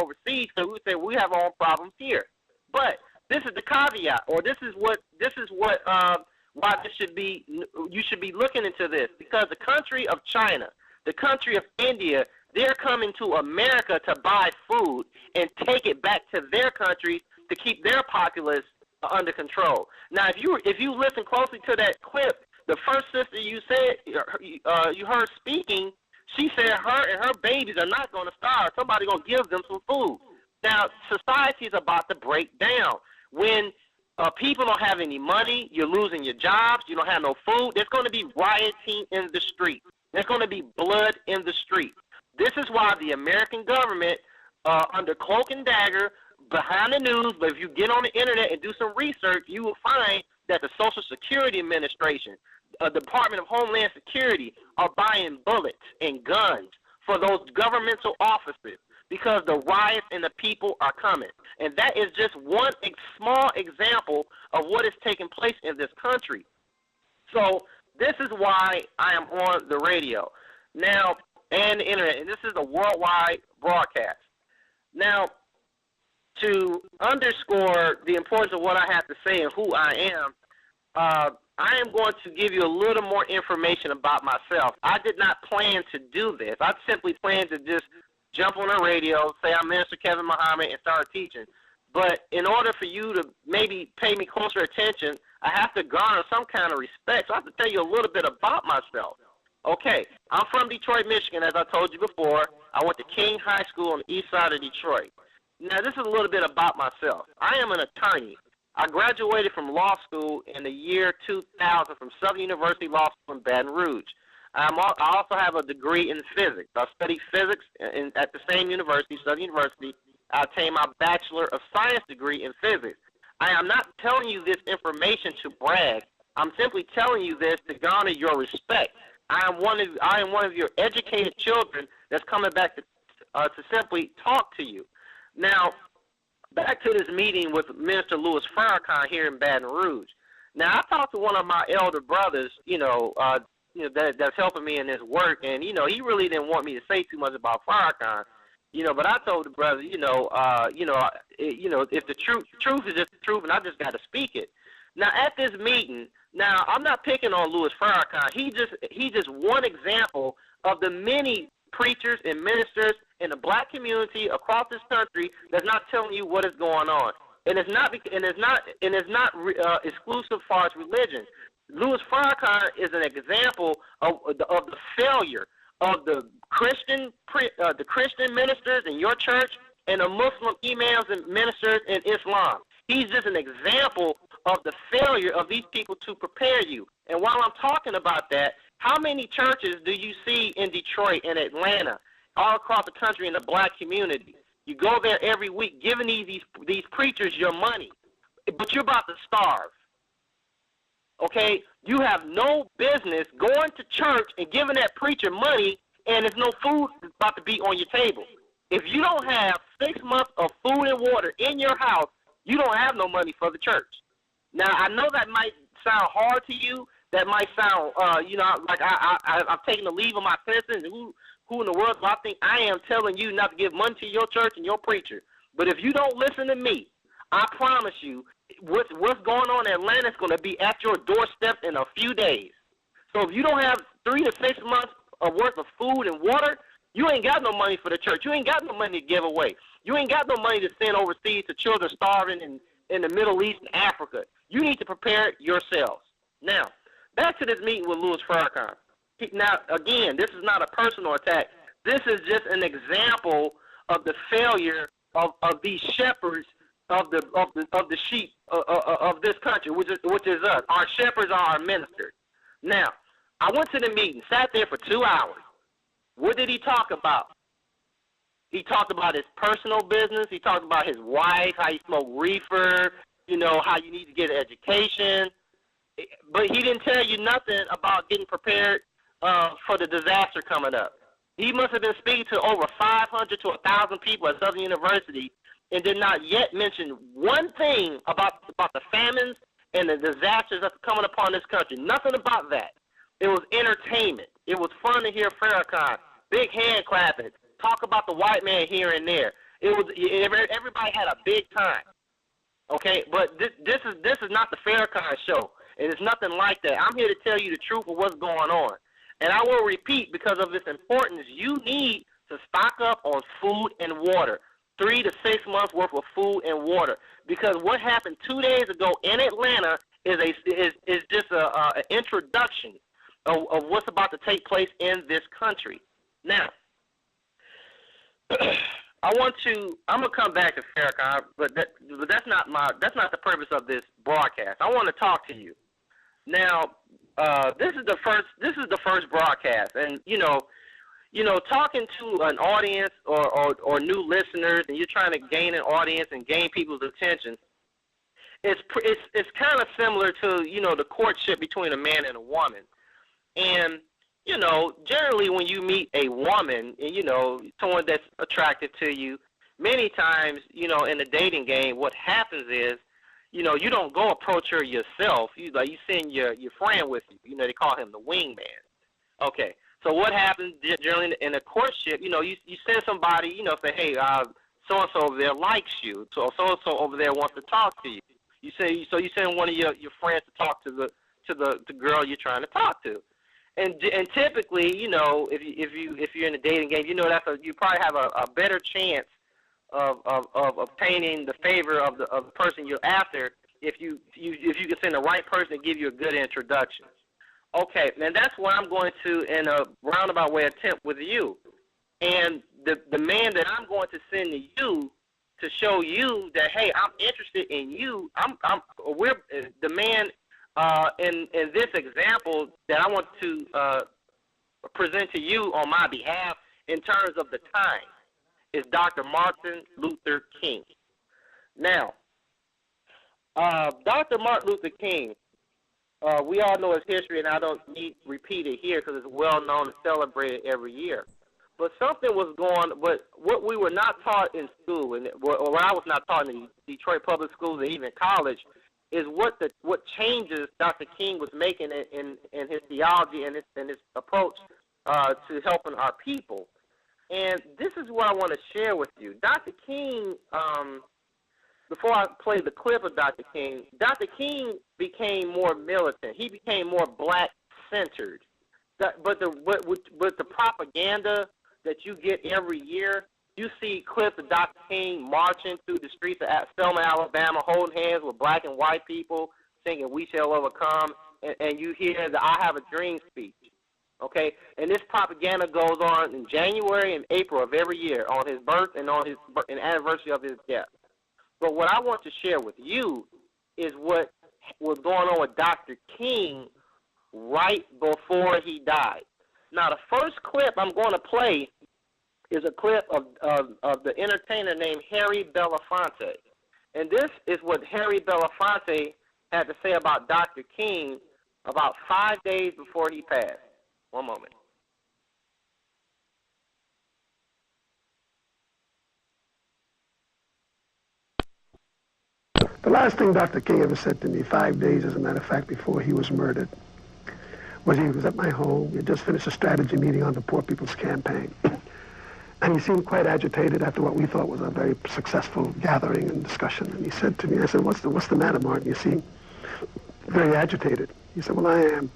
overseas because we say we have our own problems here. But this is the caveat, or this is what why this should be. You should be looking into this because the country of China, the country of India, they're coming to America to buy food and take it back to their countries to keep their populace under control. Now, if you listen closely to that clip, the first sister you said you heard speaking, she said her and her babies are not going to starve. Somebody's going to give them some food. Now, society is about to break down. When people don't have any money, you're losing your jobs, you don't have no food, there's going to be rioting in the street. There's going to be blood in the street. This is why the American government, under cloak and dagger, behind the news, but if you get on the internet and do some research, you will find that the Social Security Administration, Department of Homeland Security are buying bullets and guns for those governmental offices because the riots and the people are coming. And that is just one small example of what is taking place in this country. So this is why I am on the radio now and the internet, and this is a worldwide broadcast. Now, to underscore the importance of what I have to say and who I am going to give you a little more information about myself. I did not plan to do this. I simply planned to just jump on the radio, say I'm Minister Kevin Muhammad, and start teaching. But in order for you to maybe pay me closer attention, I have to garner some kind of respect. So I have to tell you a little bit about myself. Okay, I'm from Detroit, Michigan, as I told you before. I went to King High School on the east side of Detroit. Now, this is a little bit about myself. I am an attorney. I graduated from law school in the year 2000 from Southern University Law School in Baton Rouge. I also have a degree in physics. I studied physics at the same university, Southern University. I obtained my Bachelor of Science degree in physics. I am not telling you this information to brag. I'm simply telling you this to garner your respect. I am one of your educated children that's coming back to simply talk to you. Now, back to this meeting with Minister Louis Farrakhan here in Baton Rouge. Now, I talked to one of my elder brothers, that's helping me in this work, and he really didn't want me to say too much about Farrakhan, but I told the brother, if the truth is just the truth, and I just got to speak it. Now, at this meeting, now I'm not picking on Louis Farrakhan. He's just one example of the many preachers and ministers in the black community across this country that's not telling you what is going on, and it's not exclusive as far as religion. Louis Farrakhan is an example of the failure of the Christian ministers in your church and the Muslim imams and ministers in Islam. He's just an example of the failure of these people to prepare you. And while I'm talking about that, how many churches do you see in Detroit and Atlanta, all across the country in the black community? You go there every week giving these preachers your money, but you're about to starve. Okay? You have no business going to church and giving that preacher money, and there's no food about to be on your table. If you don't have 6 months of food and water in your house, you don't have no money for the church. Now, I know that might sound hard to you. That might sound, like I've taken the leave of my senses. Who in the world do I think I am telling you not to give money to your church and your preacher? But if you don't listen to me, I promise you, what's going on in Atlanta is going to be at your doorstep in a few days. So if you don't have 3 to 6 months of worth of food and water, you ain't got no money for the church. You ain't got no money to give away. You ain't got no money to send overseas to children starving in the Middle East and Africa. You need to prepare yourselves. Now, back to this meeting with Louis Farrakhan. Now, again, this is not a personal attack. This is just an example of the failure of these shepherds of the sheep of this country, which is us. Our shepherds are our ministers. Now, I went to the meeting, sat there for 2 hours. What did he talk about? He talked about his personal business. He talked about his wife, how he smoked reefer, how you need to get an education. But he didn't tell you nothing about getting prepared for the disaster coming up. He must have been speaking to over 500 to 1,000 people at Southern University and did not yet mention one thing about the famines and the disasters that's coming upon this country. Nothing about that. It was entertainment. It was fun to hear Farrakhan, big hand clapping, talk about the white man here and there. Everybody had a big time. Okay, but this is not the Farrakhan show, and it's nothing like that. I'm here to tell you the truth of what's going on, and I will repeat, because of its importance, you need to stock up on food and water, 3 to 6 months worth of food and water, because what happened 2 days ago in Atlanta is just an introduction of what's about to take place in this country. Now, I'm gonna come back to Farrakhan, but that's not the purpose of this broadcast. I want to talk to you. Now, this is the first broadcast, and talking to an audience or new listeners, and you're trying to gain an audience and gain people's attention. It's kind of similar to the courtship between a man and a woman, and generally when you meet a woman and someone that's attractive to you, many times in the dating game, what happens is you don't go approach her yourself. You send your friend with you. They call him the wingman. Okay, so what happens generally in a courtship? You send somebody. Say, hey, so and so over there likes you. So and so over there wants to talk to you. You send one of your friends to talk to the girl you're trying to talk to. And typically, if you're in a dating game, you probably have a better chance of obtaining the favor of the person you're after if you can send the right person to give you a good introduction. Okay, and that's what I'm going to, in a roundabout way, attempt with you. And the man that I'm going to send to you to show you that, hey, I'm interested in you. We're the man. In this example that I want to present to you on my behalf in terms of the time is Dr. Martin Luther King. Now, Dr. Martin Luther King, we all know his history, and I don't need to repeat it here because it's well known and celebrated every year. But something was going, but what we were not taught in school, and what I was not taught in the Detroit public schools and even college, is what changes Dr. King was making in his theology and his approach to helping our people. And this is what I want to share with you. Dr. King, before I play the clip of Dr. King became more militant. He became more black-centered. But the propaganda that you get every year, you see clips of Dr. King marching through the streets of Selma, Alabama, holding hands with black and white people, singing "We Shall Overcome," and you hear the "I Have a Dream" speech. Okay, and this propaganda goes on in January and April of every year on his birth and on his anniversary of his death. But what I want to share with you is what was going on with Dr. King right before he died. Now, the first clip I'm going to play is a clip of the entertainer named Harry Belafonte. And this is what Harry Belafonte had to say about Dr. King about 5 days before he passed. One moment. The last thing Dr. King ever said to me 5 days, as a matter of fact, before he was murdered, was he was at my home. We had just finished a strategy meeting on the Poor People's Campaign. And he seemed quite agitated after what we thought was a very successful gathering and discussion. And he said to me, I said, what's the matter, Martin? You seem very agitated. He said, well, I am.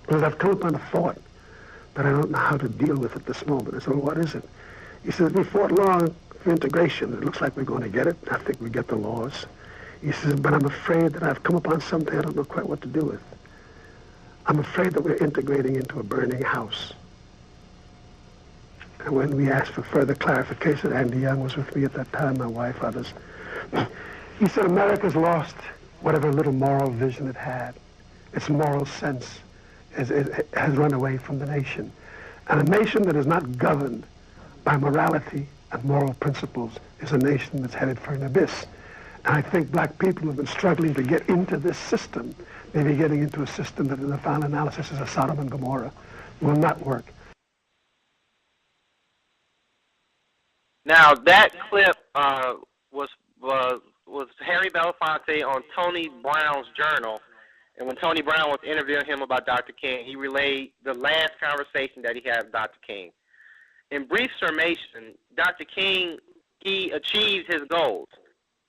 Because I've come upon a thought, but I don't know how to deal with it this moment. I said, well, what is it? He says, we fought long for integration. It looks like we're going to get it. I think we get the laws. He says, but I'm afraid that I've come upon something I don't know quite what to do with. I'm afraid that we're integrating into a burning house. And when we asked for further clarification, Andy Young was with me at that time, my wife, others. He said, America's lost whatever little moral vision it had. Its moral sense has run away from the nation. And a nation that is not governed by morality and moral principles is a nation that's headed for an abyss. And I think black people have been struggling to get into this system, maybe getting into a system that in the final analysis is a Sodom and Gomorrah, will not work. Now, that clip was Harry Belafonte on Tony Brown's Journal. And when Tony Brown was interviewing him about Dr. King, he relayed the last conversation that he had with Dr. King. In brief summation, Dr. King he achieved his goals.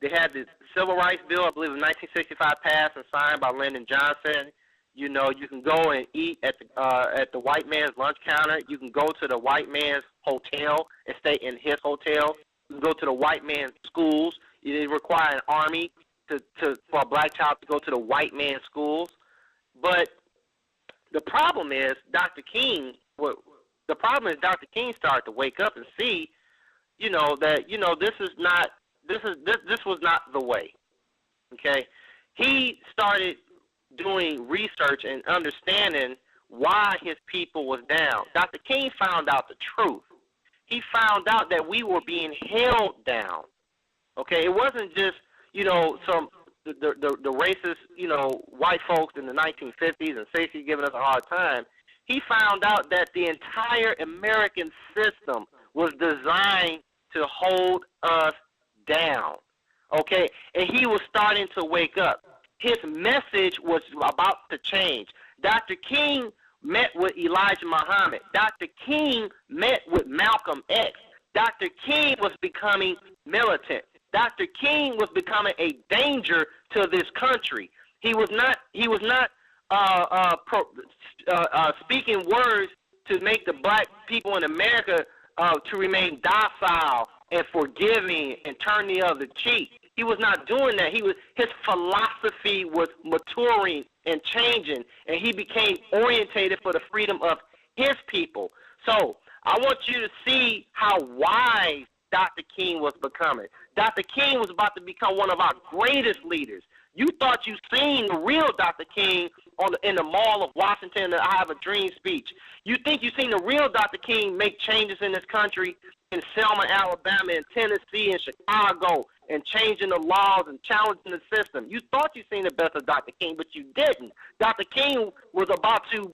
They had the Civil Rights Bill, I believe, in 1965, passed and signed by Lyndon Johnson. You know, you can go and eat at the white man's lunch counter. You can go to the white man's hotel and stay in his hotel. You can go to the white man's schools. They require an army for a black child to go to the white man's schools. But the problem is Dr. King started to wake up and see, you know, that, you know, this was not the way. Okay? He started doing research and understanding why his people was down. Dr. King found out the truth. He found out that we were being held down. Okay? It wasn't just, you know, the racist, you know, white folks in the 1950s and Stacey giving us a hard time. He found out that the entire American system was designed to hold us down. Okay? And he was starting to wake up. His message was about to change. Dr. King met with Elijah Muhammad. Dr. King met with Malcolm X. Dr. King was becoming militant. Dr. King was becoming a danger to this country. He was not speaking words to make the black people in America to remain docile and forgiving and turn the other cheek. He was not doing that. His philosophy was maturing and changing, and he became orientated for the freedom of his people. So I want you to see how wise Dr. King was becoming. Dr. King was about to become one of our greatest leaders. You thought you seen the real Dr. King in the Mall of Washington, the I Have a Dream speech. You think you seen the real Dr. King make changes in this country, in Selma, Alabama, in Tennessee, in Chicago, and changing the laws and challenging the system. You thought you seen the best of Dr. King, but you didn't. Dr. King was about to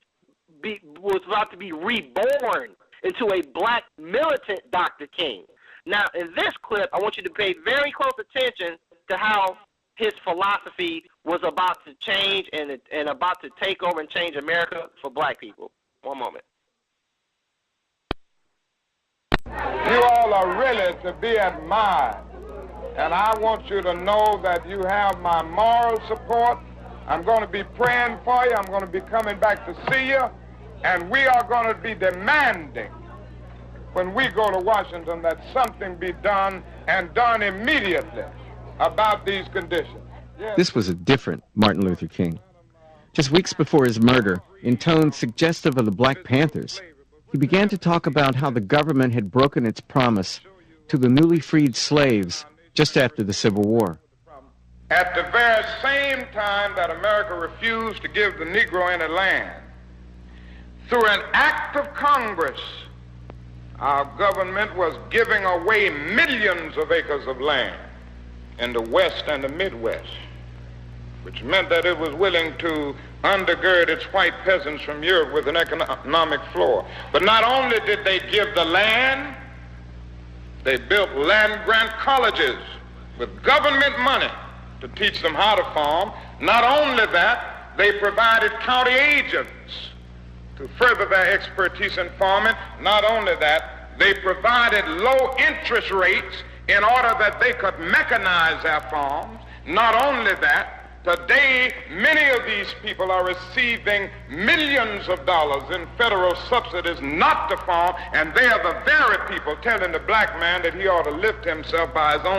be reborn into a black militant Dr. King. Now, in this clip, I want you to pay very close attention to how his philosophy was about to change and about to take over and change America for black people. One moment. You all are really to be admired. And I want you to know that you have my moral support. I'm going to be praying for you. I'm going to be coming back to see you. And we are going to be demanding when we go to Washington that something be done and done immediately about these conditions. Yes. This was a different Martin Luther King. Just weeks before his murder, in tones suggestive of the Black Panthers, he began to talk about how the government had broken its promise to the newly freed slaves just after the Civil War. At the very same time that America refused to give the Negro any land, through an act of Congress, our government was giving away millions of acres of land in the West and the Midwest, which meant that it was willing to undergird its white peasants from Europe with an economic floor. But not only did they give the land, they built land-grant colleges with government money to teach them how to farm. Not only that, they provided county agents to further their expertise in farming. Not only that, they provided low interest rates in order that they could mechanize their farms. Not only that, today many of these people are receiving millions of dollars in federal subsidies not to farm, and they are the very people telling the black man that he ought to lift himself by his own